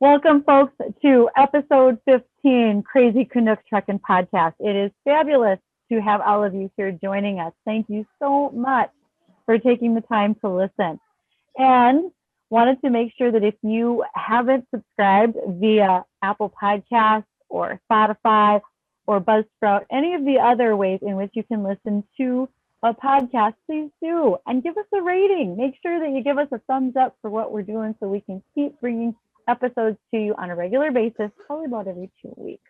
Welcome, folks, to episode 15, Crazy Canuck Truckin' Podcast. It is fabulous to have all of you here joining us. Thank you so much for taking the time to listen. And wanted to make sure that if you haven't subscribed via Apple Podcasts or Spotify or Buzzsprout, any of the other ways in which you can listen to a podcast, please do. And give us a rating. Make sure that you give us a thumbs up for what we're doing so we can keep bringing episodes to you on a regular basis, probably about every 2 weeks.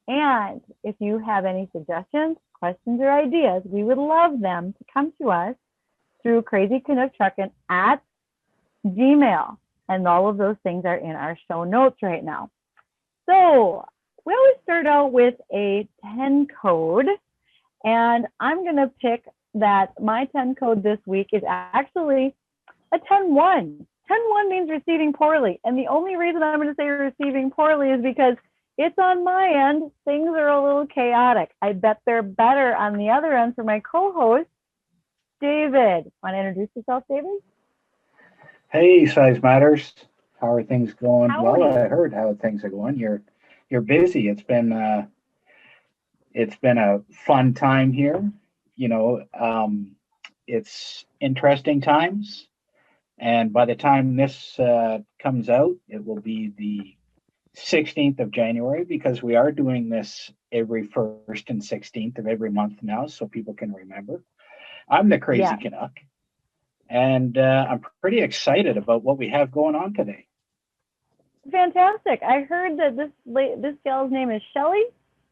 And if you have any suggestions, questions, or ideas, we would love them to come to us through Crazy Canuck Truckin' at Gmail. And all of those things are in our show notes right now. So we always start out with a 10 code. And I'm going to pick that my 10 code this week is actually a 10-1. 10-1 means receiving poorly. And the only reason I'm going to say receiving poorly is because it's on my end. Things are a little chaotic. I bet they're better on the other end for my co-host, David. Want to introduce yourself, David? Hey, Size Matters. How are things going? Howdy. Well, I heard how things are going. You're busy. It's been a fun time here. It's interesting times. And by the time this comes out, it will be the 16th of January, because we are doing this every 1st and 16th of every month now, so people can remember. I'm the Crazy Canuck, and I'm pretty excited about what we have going on today. Fantastic. I heard that this gal's name is Shelley,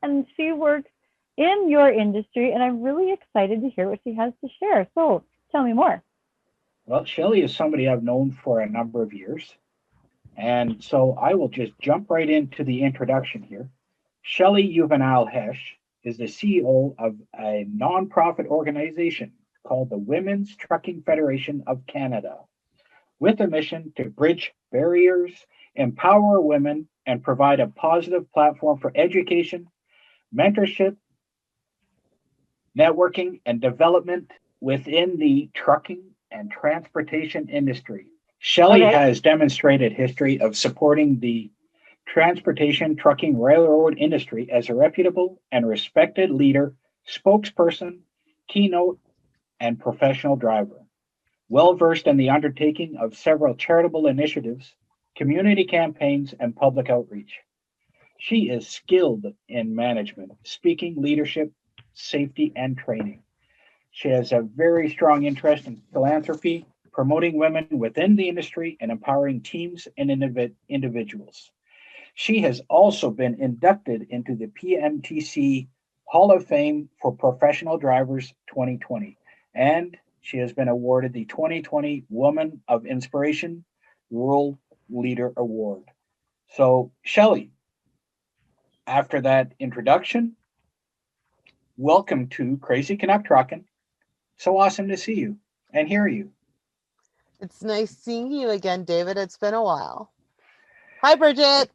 and she works in your industry, and I'm really excited to hear what she has to share. So tell me more. Well, Shelley is somebody I've known for a number of years, and so I will just jump right into the introduction here. Shelley Uvanile-Hesch is the CEO of a nonprofit organization called the Women's Trucking Federation of Canada, with a mission to bridge barriers, empower women, and provide a positive platform for education, mentorship, networking, and development within the trucking and transportation industry. Shelley has demonstrated history of supporting the transportation, trucking, railroad industry as a reputable and respected leader, spokesperson, keynote, and professional driver. Well versed in the undertaking of several charitable initiatives, community campaigns, and public outreach. She is skilled in management, speaking, leadership, safety, and training. She has a very strong interest in philanthropy, promoting women within the industry, and empowering teams and individuals. She has also been inducted into the PMTC Hall of Fame for Professional Drivers 2020, and she has been awarded the 2020 Woman of Inspiration Rural Leader Award. So, Shelley, after that introduction, welcome to Crazy Canuck Truckin'. So awesome to see you and hear you. It's nice seeing you again, David. It's been a while. Hi, Bridget.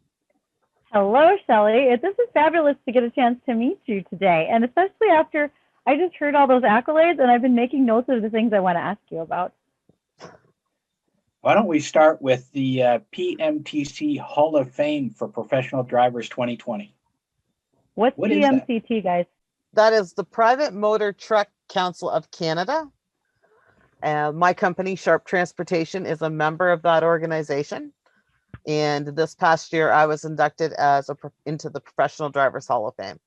Hello, Shelley. This is fabulous to get a chance to meet you today, and especially after I just heard all those accolades, and I've been making notes of the things I want to ask you about. Why don't we start with the PMTC Hall of Fame for Professional Drivers 2020? What PMCT, guys? That is the Private Motor Truck Council of Canada. My company, Sharp Transportation, is a member of that organization. And this past year, I was inducted into the Professional Drivers Hall of Fame.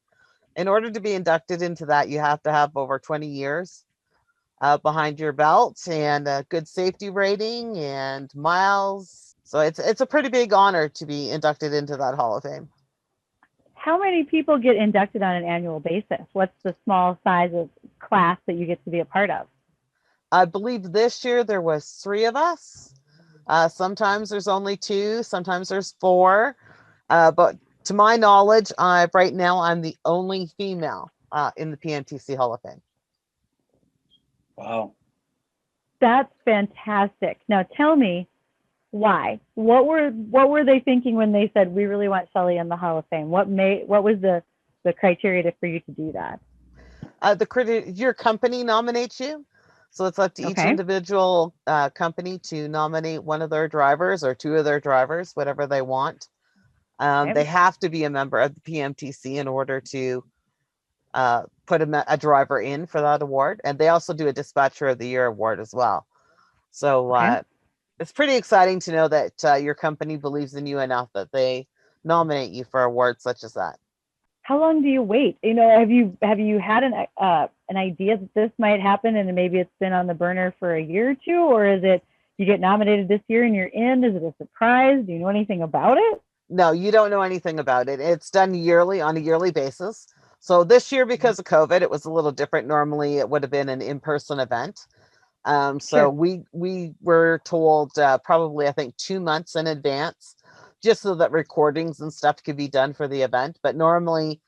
In order to be inducted into that, you have to have over 20 years behind your belt and a good safety rating and miles. So it's a pretty big honor to be inducted into that Hall of Fame. How many people get inducted on an annual basis? What's the small size of class that you get to be a part of? I believe this year there was 3 of us. Sometimes there's only 2, sometimes there's 4. But to my knowledge, right now I'm the only female in the PMTC Hall of Fame. Wow. That's fantastic. Now tell me, why? What were they thinking when they said we really want Shelley in the Hall of Fame? What was the criteria for you to do that? Your company nominates you. So it's up to each individual company to nominate one of their drivers or two of their drivers, whatever they want. They have to be a member of the PMTC in order to put a driver in for that award. And they also do a Dispatcher of the Year award as well. So it's pretty exciting to know that your company believes in you enough that they nominate you for awards such as that. How long do you wait? Have you had an idea that this might happen and maybe it's been on the burner for a year or two, or is it you get nominated this year and you're in? Is it a surprise? Do you know anything about it? No, you don't know anything about it. It's done yearly on a yearly basis. So this year, because of COVID, it was a little different. Normally, it would have been an in-person event. So we were told probably, I think, 2 months in advance, just so that recordings and stuff could be done for the event. But normally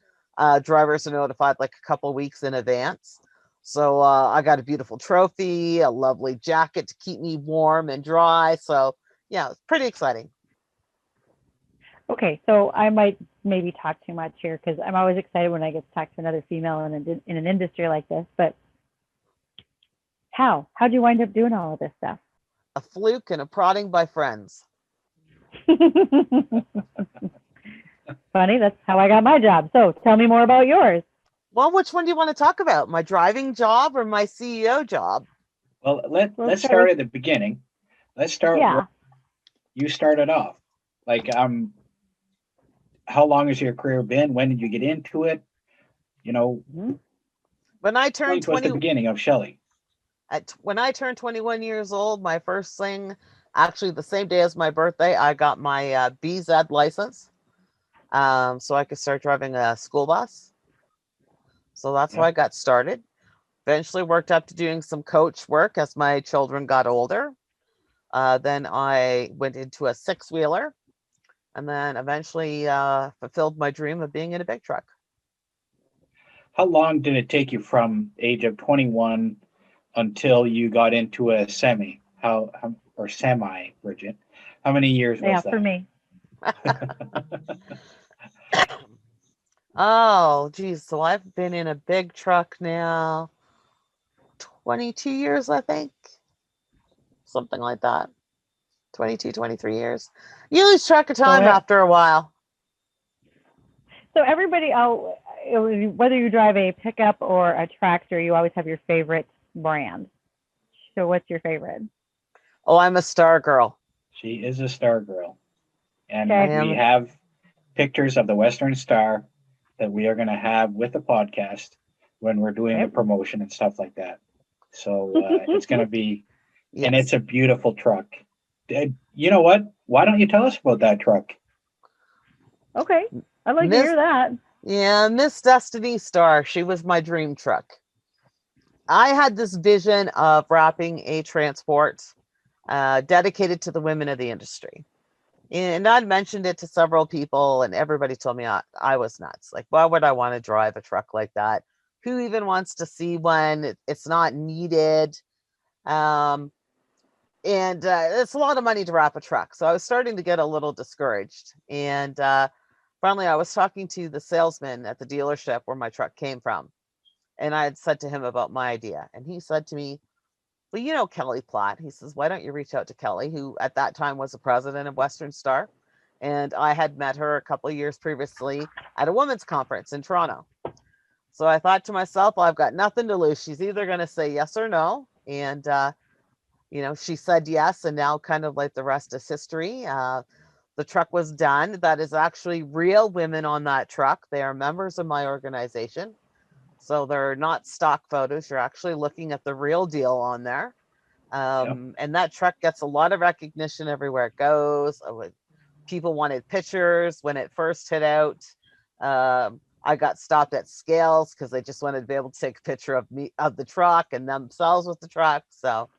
drivers are notified like a couple weeks in advance. So I got a beautiful trophy, a lovely jacket to keep me warm and dry. So yeah, it's pretty exciting. Okay, so I might maybe talk too much here because I'm always excited when I get to talk to another female in an industry like this. But how'd you wind up doing all of this stuff? A fluke and a prodding by friends. Funny, that's how I got my job. So tell me more about yours. Well, which one do you want to talk about? My driving job or my CEO job? Well, let's start at the beginning. Let's start where you started off. Like, how long has your career been? When did you get into it? When I turned 20, the beginning of Shelley. When I turned 21 years old, my first thing, actually the same day as my birthday, I got my BZ license, so I could start driving a school bus. So that's how I got started. Eventually worked up to doing some coach work as my children got older. Then I went into a six-wheeler. And then eventually fulfilled my dream of being in a big truck. How long did it take you from age of 21 until you got into a semi? Or semi, Bridget? How many years was that? For me. Oh, geez. So I've been in a big truck now 22 years, I think. Something like that. 22, 23 years. You lose track of time after a while. So everybody, whether you drive a pickup or a tractor, you always have your favorite brand. So what's your favorite? Oh, I'm a Star girl. She is a Star girl. And we have pictures of the Western Star that we are going to have with the podcast when we're doing the promotion and stuff like that. So it's going to be, and it's a beautiful truck. You know what? Why don't you tell us about that truck? Okay. I'd like to hear that. Yeah, Miss Destiny Star. She was my dream truck. I had this vision of wrapping a transport dedicated to the women of the industry. And I'd mentioned it to several people, and everybody told me I was nuts. Like, why would I want to drive a truck like that? Who even wants to see one? It's not needed. And it's a lot of money to wrap a truck. So I was starting to get a little discouraged. And finally, I was talking to the salesman at the dealership where my truck came from. And I had said to him about my idea. And he said to me, well, you know Kelly Platt. He says, why don't you reach out to Kelly, who at that time was the president of Western Star. And I had met her a couple of years previously at a women's conference in Toronto. So I thought to myself, well, I've got nothing to lose. She's either going to say yes or no. And she said yes, and now kind of like the rest is history. The truck was done. That is actually real women on that truck. They are members of my organization. So they're not stock photos. You're actually looking at the real deal on there. And that truck gets a lot of recognition everywhere it goes. People wanted pictures when it first hit out. I got stopped at scales because they just wanted to be able to take a picture of me, of the truck, and themselves with the truck. So.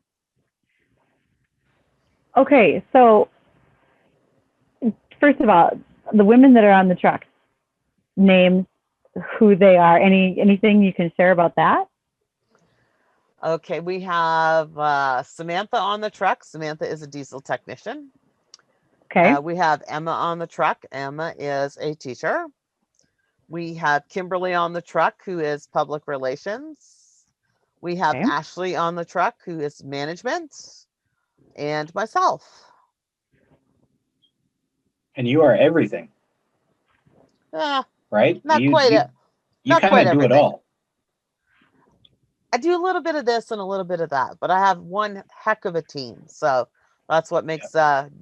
Okay, so first of all, the women that are on the truck, names, who they are, anything you can share about that? Okay, we have Samantha on the truck. Samantha is a diesel technician. Okay. We have Emma on the truck. Emma is a teacher. We have Kimberly on the truck, who is public relations. We have Okay. Ashley on the truck, who is management, and myself. And you are everything, right? Not You quite you you not kind quite of do it everything. all. I do a little bit of this and a little bit of that, but I have one heck of a team. So that's what makes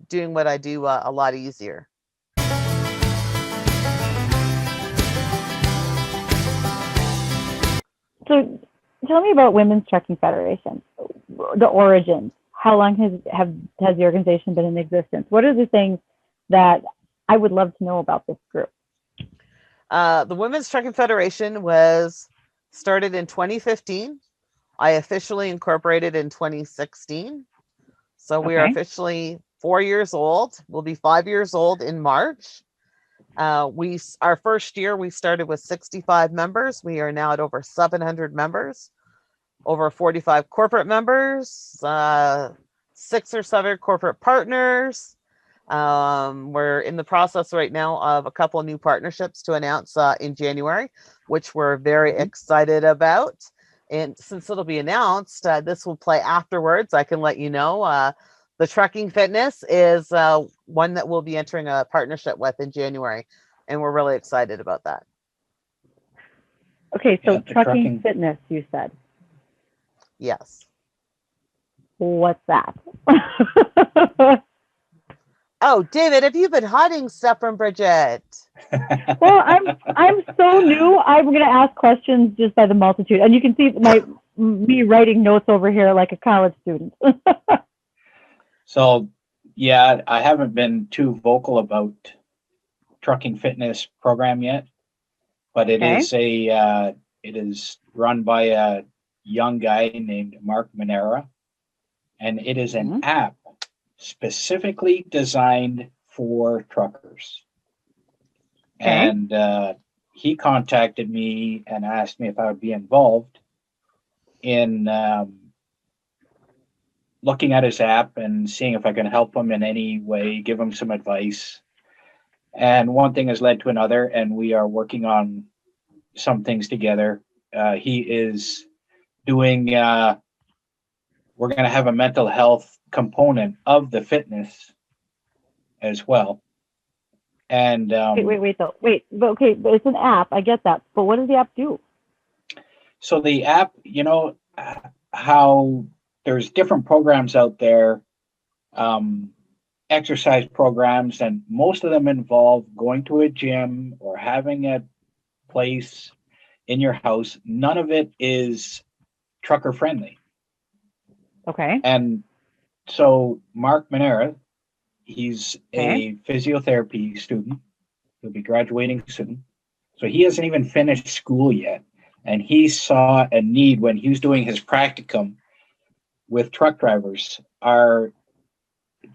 doing what I do a lot easier. So tell me about Women's Trucking Federation, the origins. How long has the organization been in existence? What are the things that I would love to know about this group? The Women's Trucking Federation was started in 2015. I officially incorporated in 2016. So we are officially 4 years old. We'll be 5 years old in March. Our first year we started with 65 members. We are now at over 700 members, over 45 corporate members, 6 or 7 corporate partners. We're in the process right now of a couple of new partnerships to announce in January, which we're very excited about. And since it'll be announced, this will play afterwards. I can let you know. The Trucking Fitness is one that we'll be entering a partnership with in January, and we're really excited about that. Okay, so trucking Fitness, you said. Yes. What's that? Oh, David, have you been hiding stuff from Bridget? Well, I'm so new. I'm going to ask questions just by the multitude, and you can see me writing notes over here like a college student. So, yeah, I haven't been too vocal about Trucking Fitness program yet, but it is run by a young guy named Mark Manera, and it is an app specifically designed for truckers. And he contacted me and asked me if I would be involved in looking at his app and seeing if I can help him in any way, give him some advice. And one thing has led to another, and we are working on some things together. He is doing, we're going to have a mental health component of the fitness as well. And wait, okay, but it's an app. I get that. But what does the app do? So the app, how there's different programs out there, exercise programs, and most of them involve going to a gym or having a place in your house. None of it is trucker friendly. Okay. And so Mark Manera, he's a physiotherapy student. He'll be graduating soon. So he hasn't even finished school yet. And he saw a need when he was doing his practicum with truck drivers.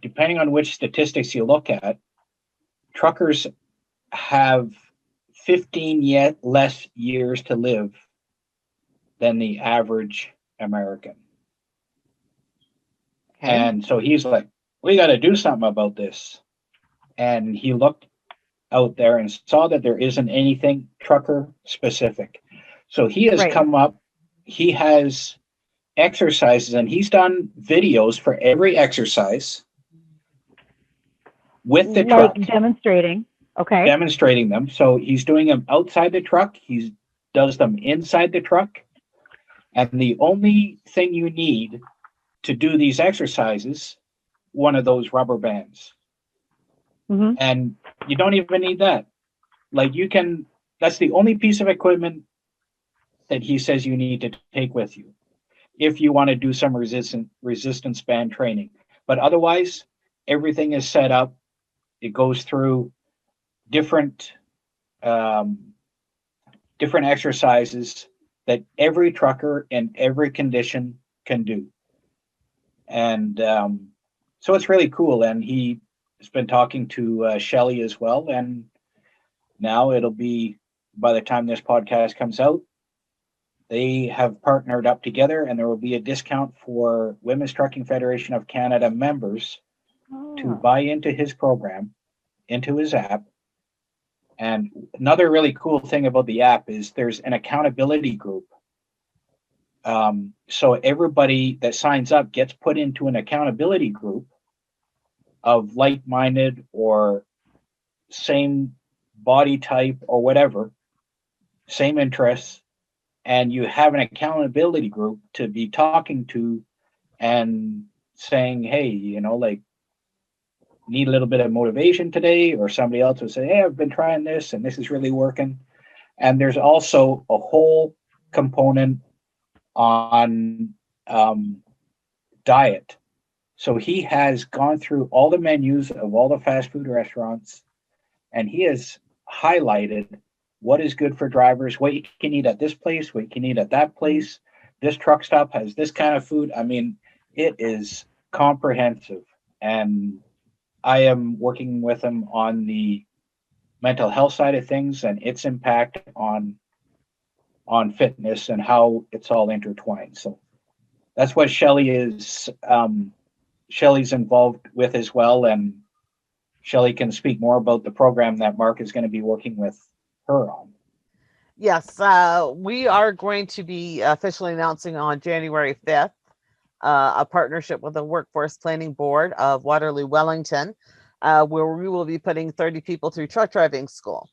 Depending on which statistics you look at, truckers have 15 yet less years to live than the average American. And so he's like, we got to do something about this. And he looked out there and saw that there isn't anything trucker specific. So he has come up, he has exercises, and he's done videos for every exercise with the truck. Demonstrating. Okay. Demonstrating them. So he's doing them outside the truck. He does them inside the truck. And the only thing you need to do these exercises, one of those rubber bands. And you don't even need that. That's the only piece of equipment that he says you need to take with you if you want to do some resistance band training. But otherwise, everything is set up. It goes through different exercises that every trucker in every condition can do. And so it's really cool. And he has been talking to Shelley as well. And now it'll be, by the time this podcast comes out, they have partnered up together, and there will be a discount for Women's Trucking Federation of Canada members to buy into his program, into his app. And another really cool thing about the app is there's an accountability group So everybody that signs up gets put into an accountability group of like-minded or same body type or whatever, same interests, and you have an accountability group to be talking to and saying, hey, like, need a little bit of motivation today, or somebody else will say, hey, I've been trying this and this is really working. And there's also a whole component on diet. So he has gone through all the menus of all the fast food restaurants, and he has highlighted what is good for drivers, what you can eat at this place, what you can eat at that place. This truck stop has this kind of food. I mean, it is comprehensive. And I am working with him on the mental health side of things and its impact on fitness and how it's all intertwined. So that's what Shelley's involved with as well. And Shelley can speak more about the program that Mark is going to be working with her on. Yes, we are going to be officially announcing on January 5th a partnership with the Workforce Planning Board of Waterloo Wellington, where we will be putting 30 people through truck driving school.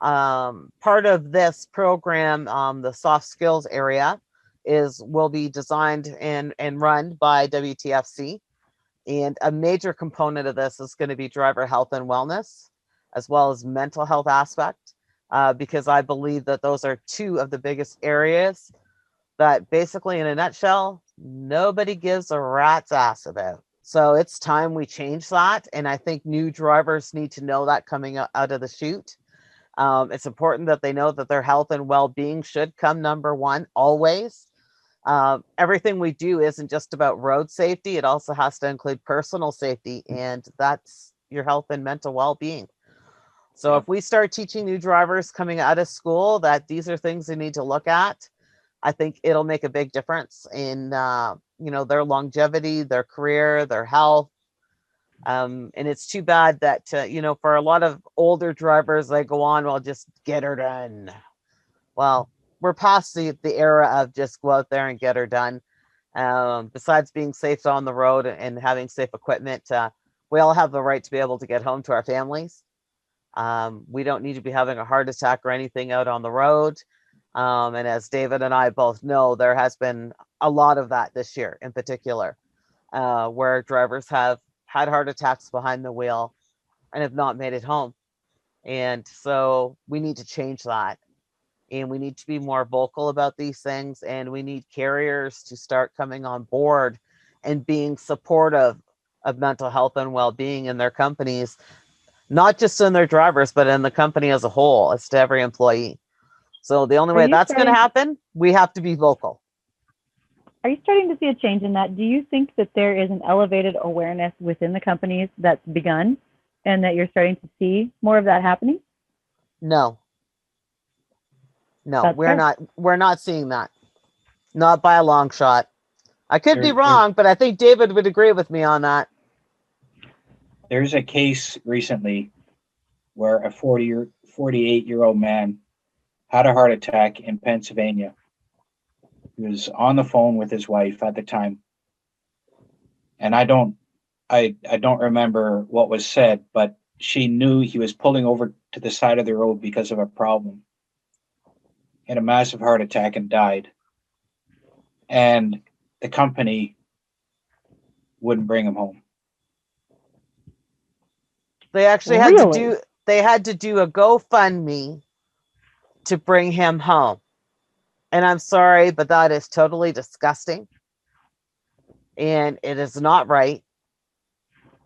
Part of this program, the soft skills area, will be designed and run by WTFC. And a major component of this is going to be driver health and wellness, as well as mental health aspect, because I believe that those are two of the biggest areas that basically, in a nutshell, nobody gives a rat's ass about. So it's time we change that. And I think new drivers need to know that coming out of the chute. It's important that they know that their health and well-being should come number one always. Everything we do isn't just about road safety. It also has to include personal safety, and that's your health and mental well-being. So if we start teaching new drivers coming out of school that these are things they need to look at, I think it'll make a big difference in their longevity, their career, their health. And it's too bad that for a lot of older drivers, they go on, well, just get her done. Well, we're past the era of just go out there and get her done. Besides being safe on the road and having safe equipment, we all have the right to be able to get home to our families. We don't need to be having a heart attack or anything out on the road. And as David and I both know, there has been a lot of that this year in particular, where drivers have had heart attacks behind the wheel and have not made it home. And so we need to change that. And we need to be more vocal about these things. And we need carriers to start coming on board and being supportive of mental health and well-being in their companies, not just in their drivers, but in the company as a whole, as to every employee. So the only way that's going to happen, we have to be vocal. Are you starting to see a change in that? Do you think that there is an elevated awareness within the companies that's begun and that you're starting to see more of that happening? No, That's we're fair. not seeing that. Not by a long shot. I could be wrong, but I think David would agree with me on that. There's a case recently where a 48-year-old man had a heart attack in Pennsylvania. He was on the phone with his wife at the time. And I don't remember what was said, but she knew he was pulling over to the side of the road because of a problem. He had a massive heart attack and died. And the company wouldn't bring him home. They actually had to do a GoFundMe to bring him home. And I'm sorry, but that is totally disgusting. And it is not right.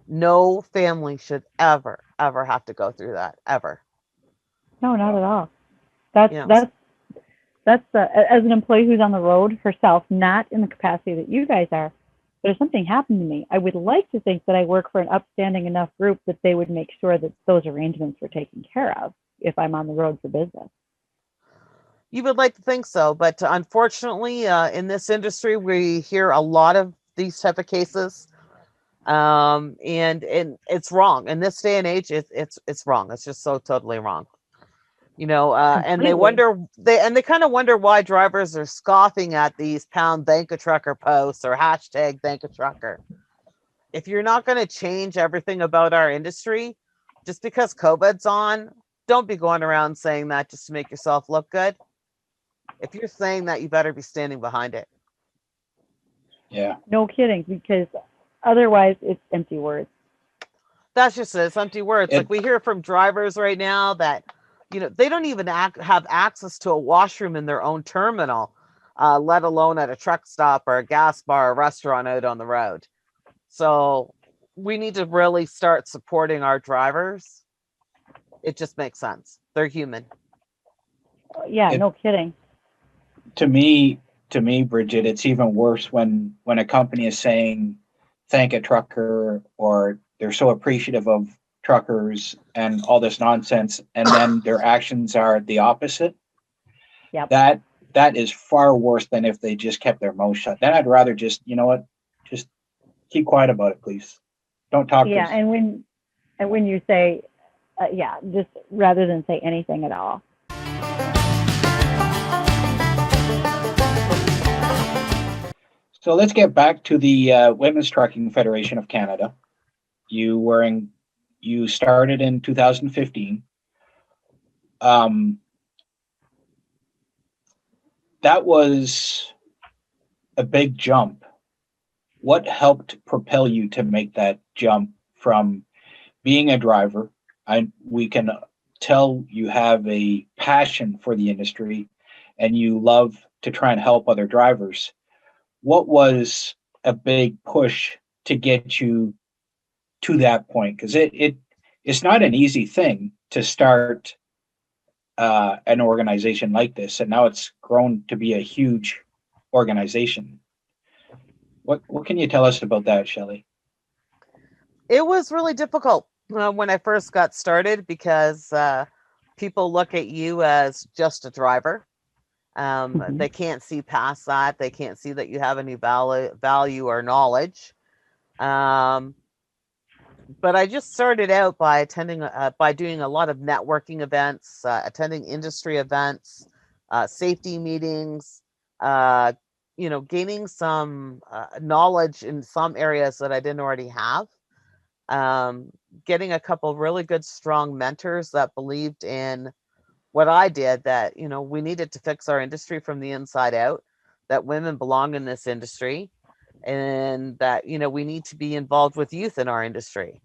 No family should ever have to go through that, ever. No, not at all. That's as an employee who's on the road herself, not in the capacity that you guys are, but if something happened to me, I would like to think that I work for an upstanding enough group that they would make sure that those arrangements were taken care of if I'm on the road for business. You would like to think so, but unfortunately, in this industry, we hear a lot of these type of cases, and it's wrong. In this day and age, it's wrong. It's just so totally wrong. And they kind of wonder why drivers are scoffing at these pound thank a trucker posts or hashtag thank a trucker. If you're not going to change everything about our industry, just because COVID's on, don't be going around saying that just to make yourself look good. If you're saying that, you better be standing behind it. Yeah. No kidding, because otherwise it's empty words. That's just it. It's empty words. Like we hear from drivers right now that, they don't even have access to a washroom in their own terminal, let alone at a truck stop or a gas bar or restaurant out on the road. So we need to really start supporting our drivers. It just makes sense. They're human. Yeah, no kidding. To me, Bridget, it's even worse when a company is saying thank a trucker, or they're so appreciative of truckers and all this nonsense, and then their actions are the opposite. Yep. That is far worse than if they just kept their mouth shut. Then I'd rather just, just keep quiet about it, please. Don't talk to us. And when you say, just rather than say anything at all. So let's get back to the Women's Trucking Federation of Canada. You started in 2015. That was a big jump. What helped propel you to make that jump from being a driver? We can tell you have a passion for the industry and you love to try and help other drivers. What was a big push to get you to that point? Because it's not an easy thing to start an organization like this, and now it's grown to be a huge organization. What can you tell us about that, Shelley? It was really difficult when I first got started because people look at you as just a driver. They can't see past that. They can't see that you have any value or knowledge. But I just started out by doing a lot of networking events, attending industry events, safety meetings, gaining some knowledge in some areas that I didn't already have. Getting a couple really good, strong mentors that believed in what I did, that, we needed to fix our industry from the inside out, that women belong in this industry, and that, we need to be involved with youth in our industry.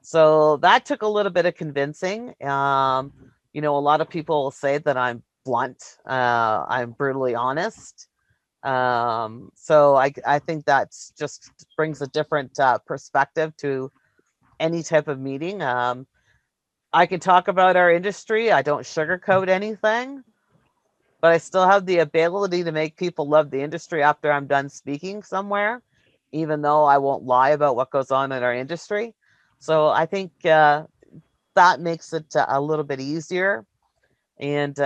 So that took a little bit of convincing. A lot of people will say that I'm blunt. I'm brutally honest. So I think that's just brings a different perspective to any type of meeting. I can talk about our industry. I don't sugarcoat anything, but I still have the ability to make people love the industry after I'm done speaking somewhere, even though I won't lie about what goes on in our industry. So I think that makes it a little bit easier. And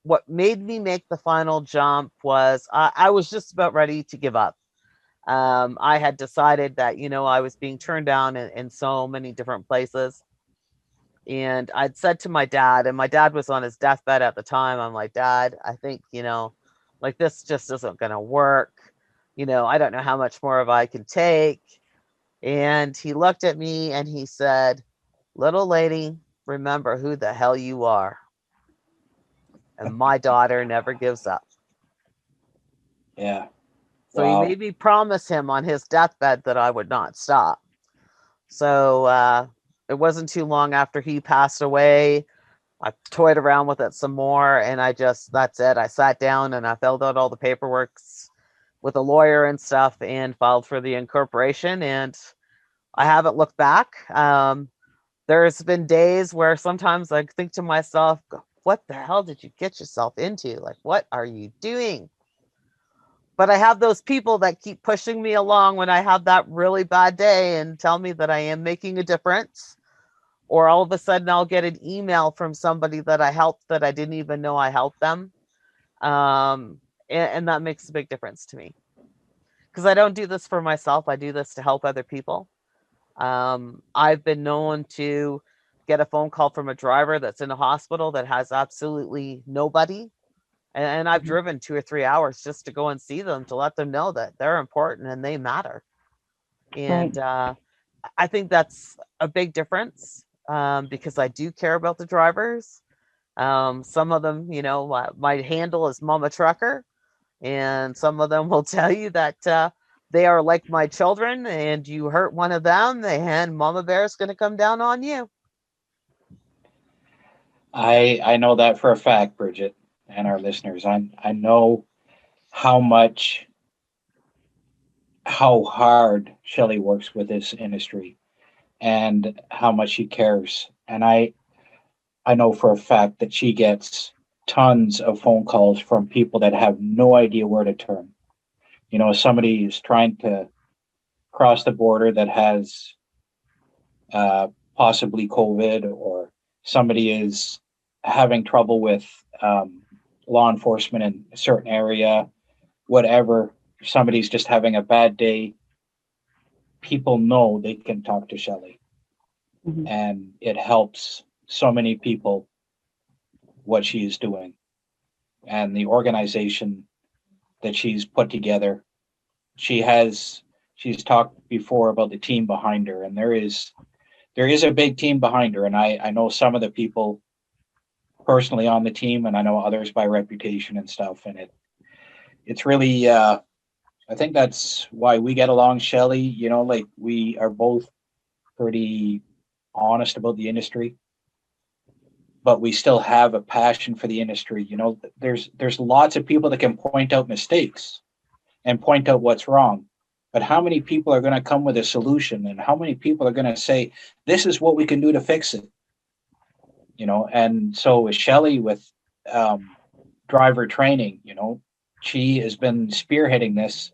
what made me make the final jump was I was just about ready to give up. I had decided that, I was being turned down in so many different places. And I'd said to my dad, and my dad was on his deathbed at the time, I'm like, Dad, I think, this just isn't going to work. I don't know how much more of I can take. And he looked at me and he said, little lady, remember who the hell you are. And my daughter never gives up. Yeah. So He made me promise him on his deathbed that I would not stop. So it wasn't too long after he passed away. I toyed around with it some more, and that's it. I sat down and I filled out all the paperwork with a lawyer and stuff and filed for the incorporation, and I haven't looked back. There's been days where sometimes I think to myself, what the hell did you get yourself into? Like, what are you doing? But I have those people that keep pushing me along when I have that really bad day and tell me that I am making a difference. Or all of a sudden I'll get an email from somebody that I helped that I didn't even know I helped them. And that makes a big difference to me. Because I don't do this for myself. I do this to help other people. I've been known to get a phone call from a driver that's in a hospital that has absolutely nobody. And I've driven 2 or 3 hours just to go and see them, to let them know that they're important and they matter. And I think that's a big difference, because I do care about the drivers. Some of them, my handle is Mama Trucker, and some of them will tell you that they are like my children, and you hurt one of them, and Mama Bear is going to come down on you. I know that for a fact, Bridget, and our listeners. I know how hard Shelley works with this industry and how much she cares. And I know for a fact that she gets tons of phone calls from people that have no idea where to turn. Somebody is trying to cross the border that has possibly COVID, or somebody is having trouble with law enforcement in a certain area, whatever. Somebody's just having a bad day. People know they can talk to Shelley, and it helps so many people what she is doing, and the organization that she's put together. She's talked before about the team behind her, and there is a big team behind her. And I know some of the people personally on the team, and I know others by reputation and stuff. And it's really, I think that's why we get along, Shelley. Like, we are both pretty honest about the industry, but we still have a passion for the industry. There's lots of people that can point out mistakes and point out what's wrong. But how many people are going to come with a solution, and how many people are going to say, this is what we can do to fix it? And so with Shelley, with driver training, she has been spearheading this.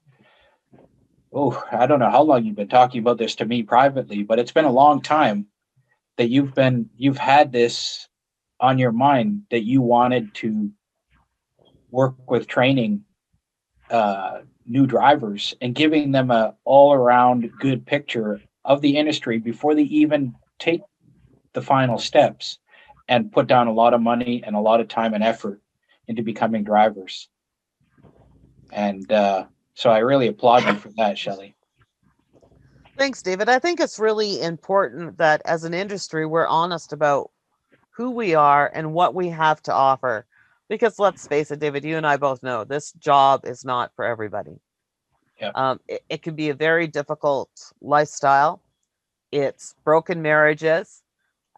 Oh, I don't know how long you've been talking about this to me privately, but it's been a long time that you've had this on your mind, that you wanted to work with training new drivers and giving them a all-around good picture of the industry before they even take the final steps and put down a lot of money and a lot of time and effort into becoming drivers. And so I really applaud you for that, Shelley. Thanks, David. I think it's really important that as an industry, we're honest about who we are and what we have to offer. Because let's face it, David, you and I both know this job is not for everybody. Yeah. It can be a very difficult lifestyle. It's broken marriages.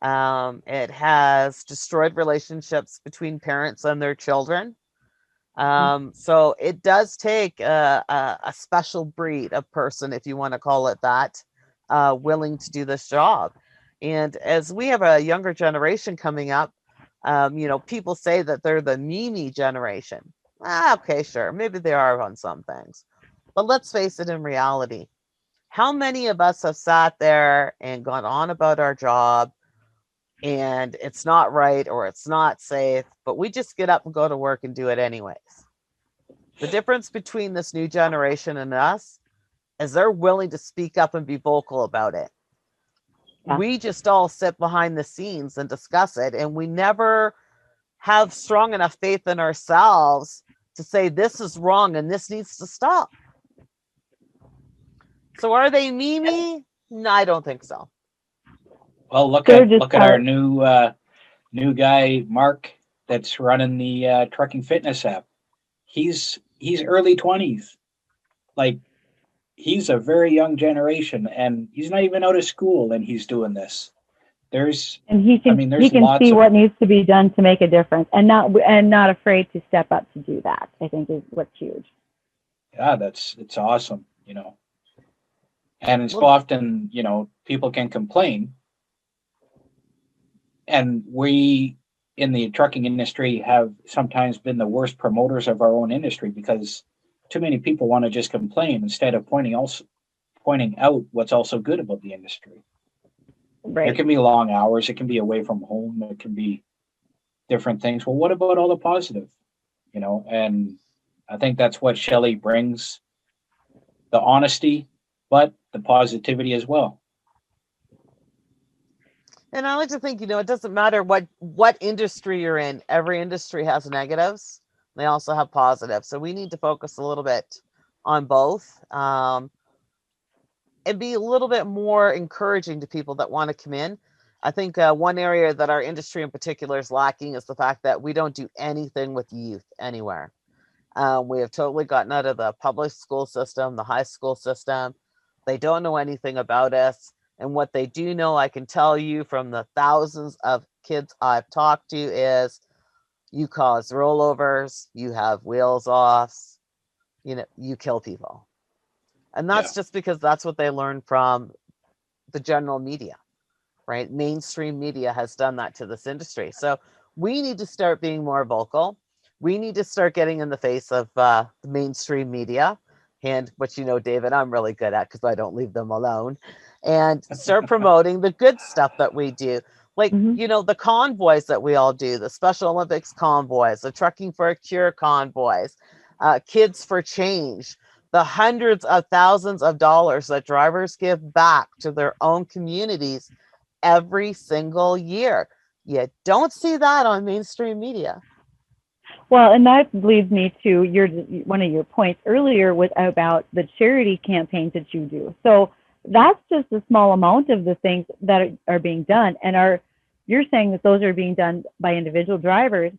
It has destroyed relationships between parents and their children. So it does take a special breed of person, if you want to call it that, willing to do this job. And as we have a younger generation coming up, people say that they're the Mimi generation. Okay, sure. Maybe they are on some things. But let's face it, in reality, how many of us have sat there and gone on about our job and it's not right or it's not safe, but we just get up and go to work and do it anyways? The difference between this new generation and us is they're willing to speak up and be vocal about it. Yeah. We just all sit behind the scenes and discuss it, and we never have strong enough faith in ourselves to say this is wrong and this needs to stop. So are they Mimi? No, I don't think so. Well, look at our new guy, Mark, that's running the trucking fitness app. He's early 20s. Like, he's a very young generation, and he's not even out of school, and he's doing this. He can see what needs to be done to make a difference, and not afraid to step up to do that, I think, is what's huge. Yeah, it's awesome, And so often, people can complain, and we in the trucking industry have sometimes been the worst promoters of our own industry, because too many people want to just complain instead of pointing out what's also good about the industry. Right. There can be long hours. It can be away from home. It can be different things. Well, what about all the positive? And I think that's what Shelley brings, the honesty, but the positivity as well. And I like to think, it doesn't matter what industry you're in. Every industry has negatives. They also have positives. So we need to focus a little bit on both, and be a little bit more encouraging to people that want to come in. I think one area that our industry in particular is lacking is the fact that we don't do anything with youth anywhere. We have totally gotten out of the public school system, the high school system. They don't know anything about us. And what they do know, I can tell you from the thousands of kids I've talked to, is you cause rollovers, you have wheels offs, you kill people. And that's just because that's what they learn from the general media, right? Mainstream media has done that to this industry. So we need to start being more vocal. We need to start getting in the face of the mainstream media, and which, David, I'm really good at because I don't leave them alone, and start promoting the good stuff that we do. Like, the convoys that we all do, the Special Olympics convoys, the Trucking for a Cure convoys, Kids for Change, the hundreds of thousands of dollars that drivers give back to their own communities every single year. You don't see that on mainstream media. Well, and that leads me to one of your points earlier was about the charity campaigns that you do. So that's just a small amount of the things that are being done. And you're saying that those are being done by individual drivers,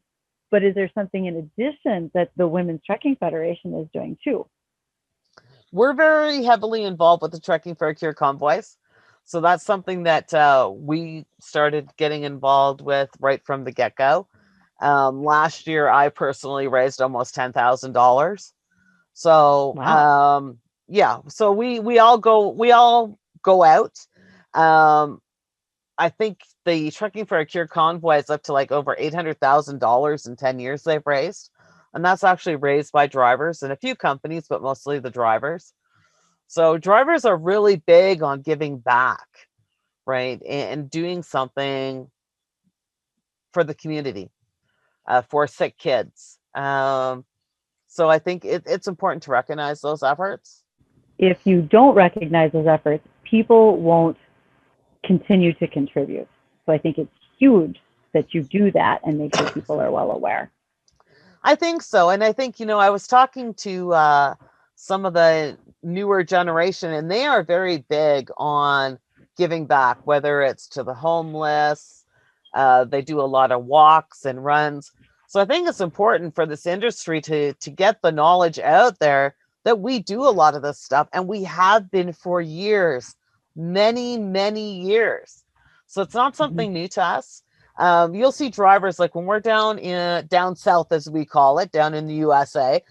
but is there something in addition that the Women's Trucking Federation is doing too? We're very heavily involved with the Trucking for a Cure convoys. So that's something that we started getting involved with right from the get-go. Last year, I personally raised almost $10,000. So, wow. So we all go out. I think the Trucking for a Cure convoy is up to like over $800,000 in 10 years they've raised. And that's actually raised by drivers and a few companies, but mostly the drivers. So drivers are really big on giving back, right? And doing something for the community, for sick kids. So I think it's important to recognize those efforts. If you don't recognize those efforts, people won't continue to contribute. So I think it's huge that you do that and make sure people are well aware. I think so. And I think, I was talking to some of the newer generation, and they are very big on giving back, whether it's to the homeless. They do a lot of walks and runs. So I think it's important for this industry to get the knowledge out there that we do a lot of this stuff, and we have been for years, many, many years. So it's not something new to us. You'll see drivers, like when we're down south, as we call it, down in the USA,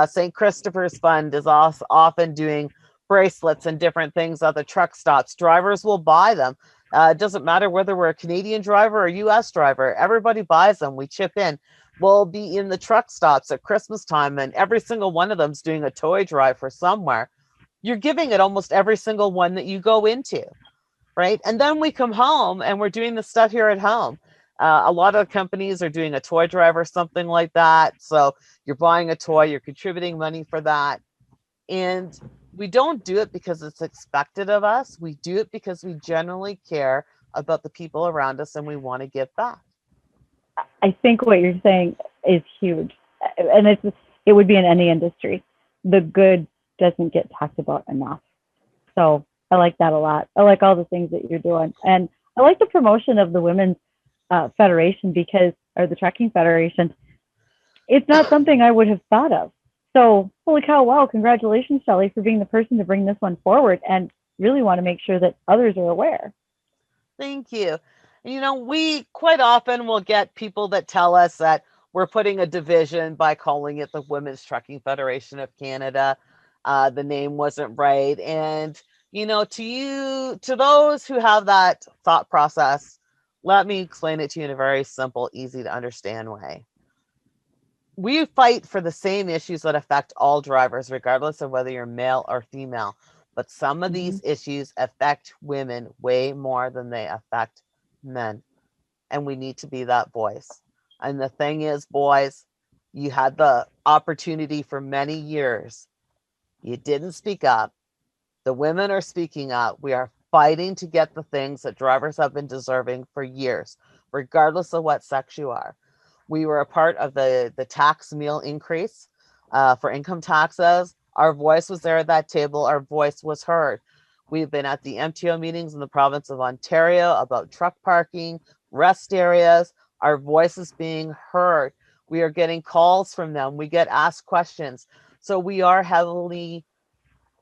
St. Christopher's Fund is often doing bracelets and different things at the truck stops. Drivers will buy them. It doesn't matter whether we're a Canadian driver or US driver, everybody buys them. We chip in. We'll be in the truck stops at Christmas time, and every single one of them's doing a toy drive for somewhere. You're giving it almost every single one that you go into, right? And then we come home and we're doing the stuff here at home. A lot of companies are doing a toy drive or something like that. So you're buying a toy, you're contributing money for that. And we don't do it because it's expected of us. We do it because we generally care about the people around us and we want to give back. I think what you're saying is huge. And it would be in any industry. The good doesn't get talked about enough. So I like that a lot. I like all the things that you're doing. And I like the promotion of the Women's Federation or the Trucking Federation. It's not something I would have thought of. So holy cow, wow, congratulations, Shelley, for being the person to bring this one forward, and really want to make sure that others are aware. Thank you. We quite often will get people that tell us that we're putting a division by calling it the Women's Trucking Federation of Canada. The name wasn't right. And, to those who have that thought process, let me explain it to you in a very simple, easy to understand way. We fight for the same issues that affect all drivers, regardless of whether you're male or female. But some of these issues affect women way more than they affect men. And we need to be that voice. And the thing is, boys, you had the opportunity for many years. You didn't speak up. The women are speaking up. We are fighting to get the things that drivers have been deserving for years, regardless of what sex you are. We were a part of the tax meal increase for income taxes. Our voice was there at that table. Our voice was heard. We've been at the MTO meetings in the province of Ontario about truck parking, rest areas. Our voice is being heard. We are getting calls from them. We get asked questions. So we are heavily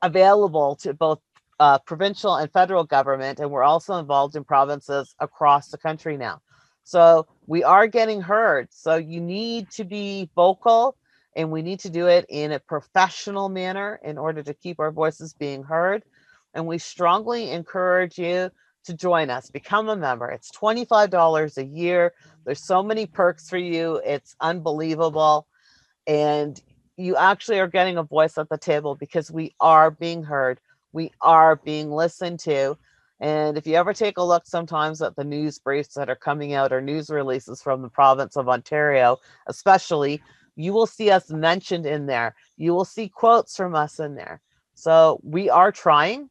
available to both provincial and federal government, and we're also involved in provinces across the country now. So we are getting heard. So you need to be vocal, and we need to do it in a professional manner in order to keep our voices being heard. And we strongly encourage you to join us, become a member. It's $25 a year. There's so many perks for you. It's unbelievable. And you actually are getting a voice at the table because we are being heard. We are being listened to. And if you ever take a look sometimes at the news briefs that are coming out or news releases from the province of Ontario, especially, you will see us mentioned in there. You will see quotes from us in there. So we are trying.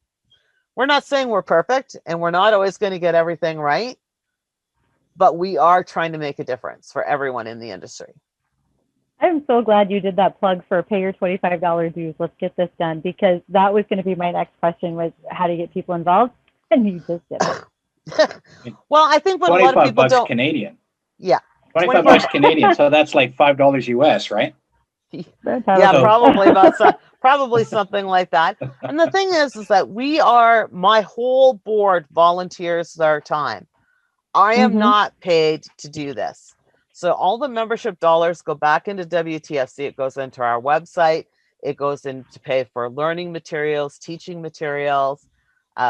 We're not saying we're perfect, and we're not always going to get everything right, but we are trying to make a difference for everyone in the industry. I'm so glad you did that plug for pay your $25 dues. Let's get this done, because that was going to be my next question, was how to get people involved, and you just did it. Well, I think what a lot of people don't. Canadian. Yeah. 25 bucks Canadian. So that's like $5 US, right? Yeah, probably something like that. And the thing is that my whole board volunteers their time. I am not paid to do this. So all the membership dollars go back into WTFC. It goes into our website. It goes in to pay for learning materials, teaching materials,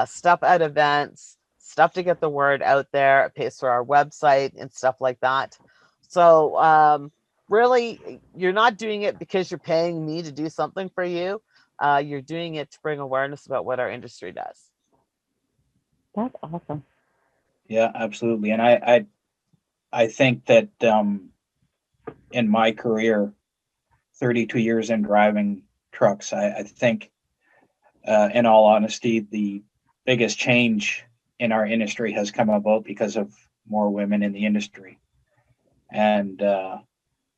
stuff at events, stuff to get the word out there. It pays for our website and stuff like that. So really, you're not doing it because you're paying me to do something for you. You're doing it to bring awareness about what our industry does. That's awesome. Yeah, absolutely. And I think that in my career, 32 years in driving trucks, I think, in all honesty, the biggest change in our industry has come about because of more women in the industry. And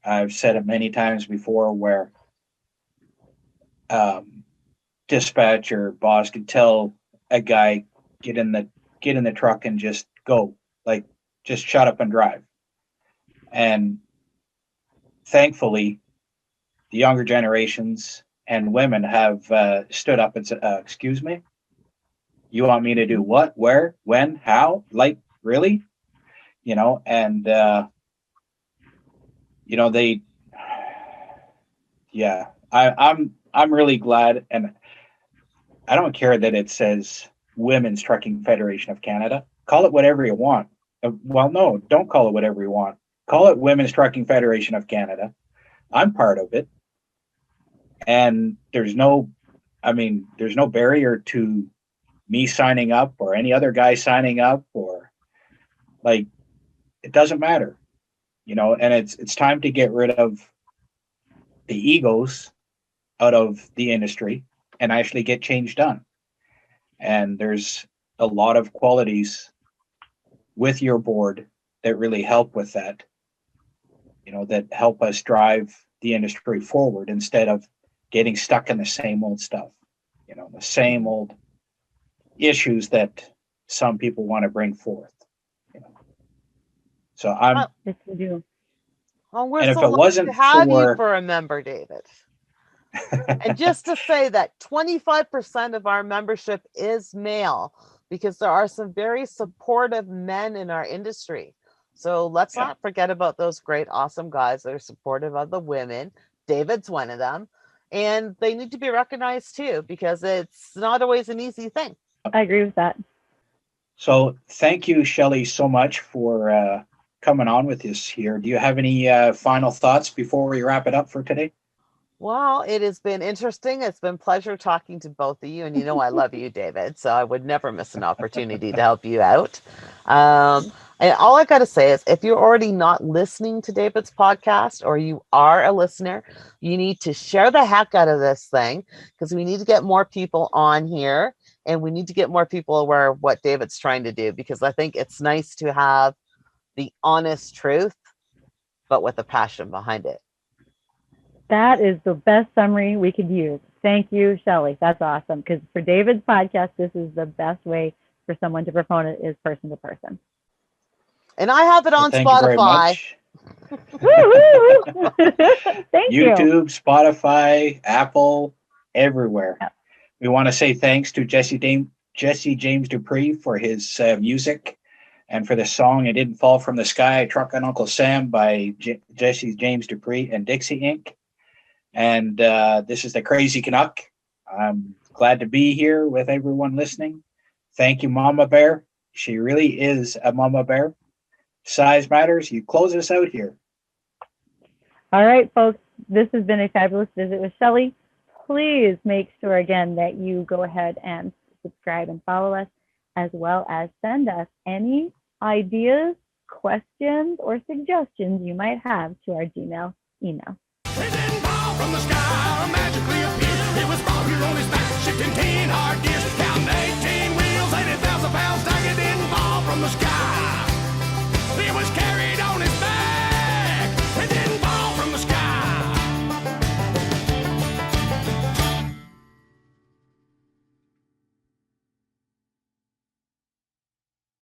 I've said it many times before, where dispatcher boss could tell a guy, get in the truck and just go, like, just shut up and drive. And thankfully, the younger generations and women have stood up and said, excuse me, you want me to do what, where, when, how? Like, really? And I'm really glad, and I don't care that it says Women's Trucking Federation of Canada. Call it whatever you want. Well, no, don't call it whatever you want. Call it Women's Trucking Federation of Canada. I'm part of it. And there's no barrier to me signing up or any other guy signing up, or like, it doesn't matter, and it's time to get rid of the egos out of the industry and actually get change done. And there's a lot of qualities with your board that really help with that, that help us drive the industry forward instead of getting stuck in the same old stuff, the same old issues that some people want to bring forth. So Yes, we do. Well, we're and so if it lucky wasn't to have you for for a member, David. And just to say that 25% of our membership is male, because there are some very supportive men in our industry. So let's not forget about those great, awesome guys that are supportive of the women. David's one of them. And they need to be recognized too, because it's not always an easy thing. I agree with that. So thank you, Shelley, so much for coming on with us here. Do you have any final thoughts before we wrap it up for today? Well, it has been interesting. It's been a pleasure talking to both of you. And I love you, David. So I would never miss an opportunity to help you out. And all I got to say is, if you're already not listening to David's podcast, or you are a listener, you need to share the heck out of this thing, because we need to get more people on here And we need to get more people aware of what David's trying to do, because I think it's nice to have the honest truth, but with a passion behind it. That is the best summary we could use. Thank you, Shelley. That's awesome. Because for David's podcast, this is the best way for someone to promote it, is person to person. And I have it on Thank you very Spotify. much. Thank you. YouTube, Spotify, Apple, everywhere. Yep. We want to say thanks to Jesse James Dupree for his music, and for the song "It Didn't Fall from the Sky," Truck on Uncle Sam by Jesse James Dupree and Dixie Inc. And this is the Crazy Canuck. I'm glad to be here with everyone listening. Thank you, Mama Bear. She really is a Mama Bear. Size matters. You close us out here. All right, folks. This has been a fabulous visit with Shelley. Please make sure again that you go ahead and subscribe and follow us, as well as send us any ideas, questions, or suggestions you might have to our Gmail email.